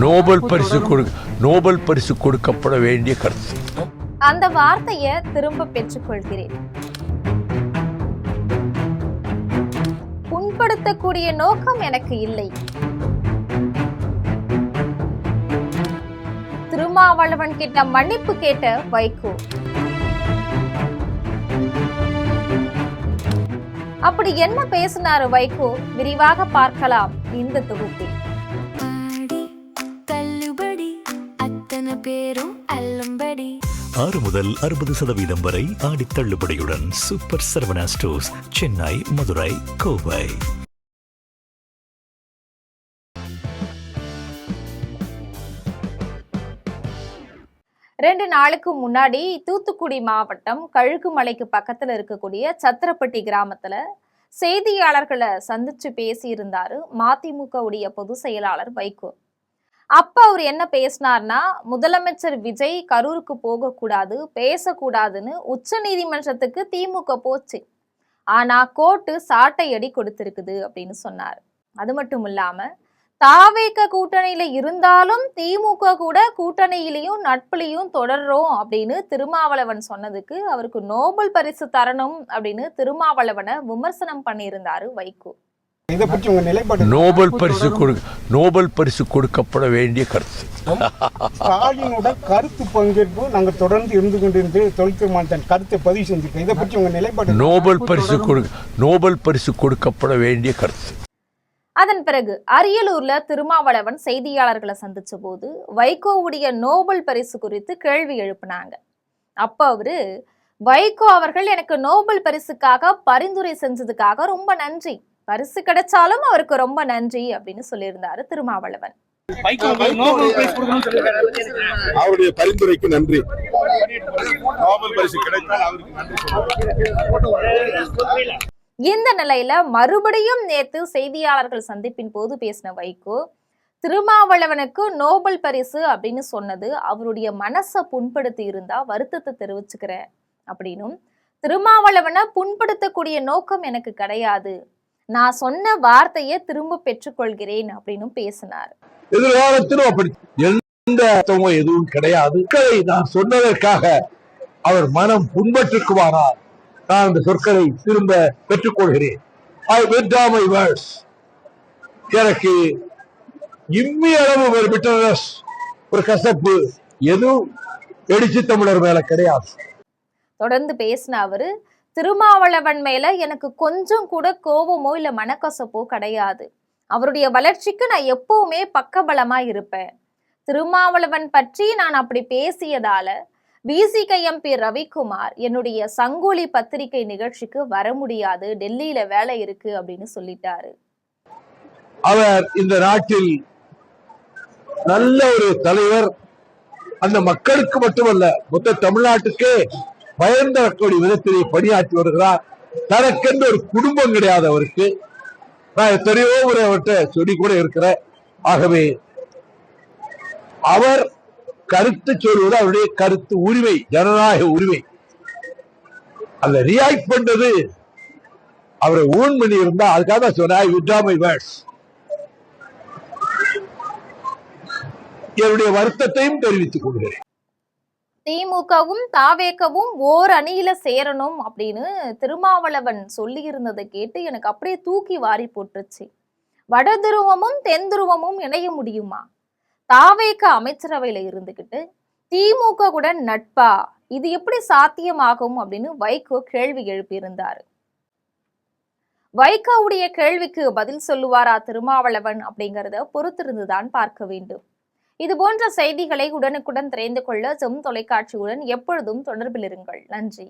Nobel பரிசு கொடுக்கப்பட வேண்டிய கருத்து. அந்த வார்த்தையை திரும்ப பெற்றுக்கொள்கிறேன். புண்படுத்தக்கூடிய நோக்கம் எனக்கு இல்லை. திருமாவளவன் கிட்ட மன்னிப்பு கேட்ட வைகோ. அப்படி என்ன பேசினாரு வைகோ? விரிவாக பார்க்கலாம் இந்த தொகுப்பில். 6 முதல் 60% வரை ஆடி தள்ளுபடியுடன் சூப்பர் சரவணா ஸ்டோர்ஸ், சென்னை, மதுரை, கோவை. ரெண்டு நாளுக்கு முன்னாடி தூத்துக்குடி மாவட்டம் கழுகுமலைக்கு பக்கத்துல இருக்கக்கூடிய சத்திரப்பட்டி கிராமத்துல செய்தியாளர்களை சந்திச்சு பேசியிருந்தாரு மதிமுக உடைய பொதுச் செயலாளர் வைகோ. அப்ப அவர் என்ன பேசினார்னா, முதலமைச்சர் விஜய் கரூருக்கு போகக்கூடாது, பேசக்கூடாதுன்னு உச்ச நீதிமன்றத்துக்கு திமுக போச்சு, ஆனா கோர்ட்டு சாட்டை அடி கொடுத்திருக்குது அப்படின்னு சொன்னார். அது மட்டும் இல்லாம தாவேக கூட்டணியில இருந்தாலும் திமுக கூட கூட்டணியிலையும் நட்புலையும் தொடர்றோம் அப்படின்னு திருமாவளவன் சொன்னதுக்கு அவருக்கு நோபல் பரிசு தரணும் அப்படின்னு திருமாவளவனை விமர்சனம் பண்ணியிருந்தாரு வைகோ. நோபல் பரிசு கொடுக்கப்பட வேண்டிய கருத்து. ஸ்டாலினோட கருத்து பங்கேற்பு நாங்க தொடர்ந்து இருந்து கொண்டிருந்து தொழிற்கமான கருத்தை பதிவு செஞ்சிருக்கோம். இதை பற்றி உங்க நிலைப்பாடு? நோபல் பரிசு கொடுக்கப்பட வேண்டிய கருத்து. அதன் பிறகு அரியலூர்ல திருமாவளவன் செய்தியாளர்களை சந்திச்ச போது வைகோவுடைய நோபல் பரிசு குறித்து கேள்வி எழுப்பினாங்க. அப்ப அவரு, வைகோ அவர்கள் எனக்கு நோபல் பரிசுக்காக பரிந்துரை செஞ்சதுக்காக ரொம்ப நன்றி, பரிசு கிடைச்சாலும் அவருக்கு ரொம்ப நன்றி அப்படின்னு சொல்லியிருந்தாரு திருமாவளவன். அவருடைய பரிந்துரைக்கு நன்றி. நோபல் பரிசு கிடைத்தால் அவருக்கு நன்றி. இந்த நிலையில மறுபடியும் நேத்து செய்தியாளர்கள் சந்திப்பின் போது பேசின வைகோ, திருமாவளவனுக்கு நோபல் பரிசு அப்படின்னு சொன்னது அவருடைய மனசை புண்படுத்தி இருந்தா வருத்தத்தை தெரிவிச்சுக்கிறேன் அப்படின்னும், திருமாவளவனை புண்படுத்தக்கூடிய நோக்கம் எனக்கு கிடையாது, நான் சொன்ன வார்த்தையை திரும்ப பெற்றுக்கொள்கிறேன் அப்படின்னு பேசினார். எதிர்காலத்திலும் அப்படி எந்த எதுவும் கிடையாது. நான் சொன்னதற்காக அவர் மனம் புண்பட்டுக்குவாரால் நான் அந்த சொற்களை திரும்ப பெற்றுக்கொள்கிறேன். எனக்கு இம்மி அளவு ஒரு கசப்பு எதுவும் எழுச்சி தமிழர் மேல கிடையாது. தொடர்ந்து பேசின அவரு, திருமாவளவன் மேல எனக்கு கொஞ்சம் கூட கோபமோ இல்ல மனக்கசப்போ கிடையாது, அவருடைய வளர்ச்சிக்கு நான் எப்பவுமே பக்கபலமா இருப்பேன். திருமாவளவன் பற்றி நான் அப்படி பேசியதால விசிக எம்பி ரவிக்குமார் என்னுடைய சங்கோலி பத்திரிகை நிகழ்ச்சிக்கு வர முடியாது, டெல்லியில வேலை இருக்கு அப்படின்னு சொல்லிட்டாரு. அவர் இந்த நாட்டில் நல்ல ஒரு தலைவர், அந்த மக்களுக்கு மட்டுமல்ல மொத்த தமிழ்நாட்டுக்கே பயந்தக்கூடிய விதத்திலே பணியாற்றி வருகிறார். தனக்கென்று ஒரு குடும்பம் கிடையாது அவருக்கு. நான் எத்தனையோ முறை அவர்கிட்ட சொல்லி கூட இருக்கிறேன். ஆகவே அவர் கருத்து சொல்வது அவருடைய கருத்து உரிமை, ஜனநாயக உரிமை. அந்த ரியாக்ட் பண்றது அவரை ஓன் பண்ணி இருந்தா அதுக்காக சொன்னாய் விட்ராமை வேர்ட்ஸ். என்னுடைய வருத்தத்தையும் தெரிவித்துக் கொள்கிறேன். திமுகவும் தாவேகவும் ஓர் அணியில சேரணும் அப்படின்னு திருமாவளவன் சொல்லி இருந்ததை கேட்டு எனக்கு அப்படியே தூக்கி வாரி போட்டுருச்சு. வட துருவமும் தென் துருவமும் இணைய முடியுமா? தாவேக அமைச்சரவையில இருந்துகிட்டு திமுக கூட நட்பா? இது எப்படி சாத்தியமாகும் அப்படின்னு வைகோ கேள்வி எழுப்பியிருந்தாரு. வைகோவுடைய கேள்விக்கு பதில் சொல்லுவாரா திருமாவளவன் அப்படிங்கறத பொறுத்திருந்துதான் பார்க்க வேண்டும். இது போன்ற செய்திகளை உடனுக்குடன் தெரிந்து கொள்ள ஜெம் தொலைக்காட்சியுடன் எப்பொழுதும் தொடர்பில் இருங்கள். நன்றி.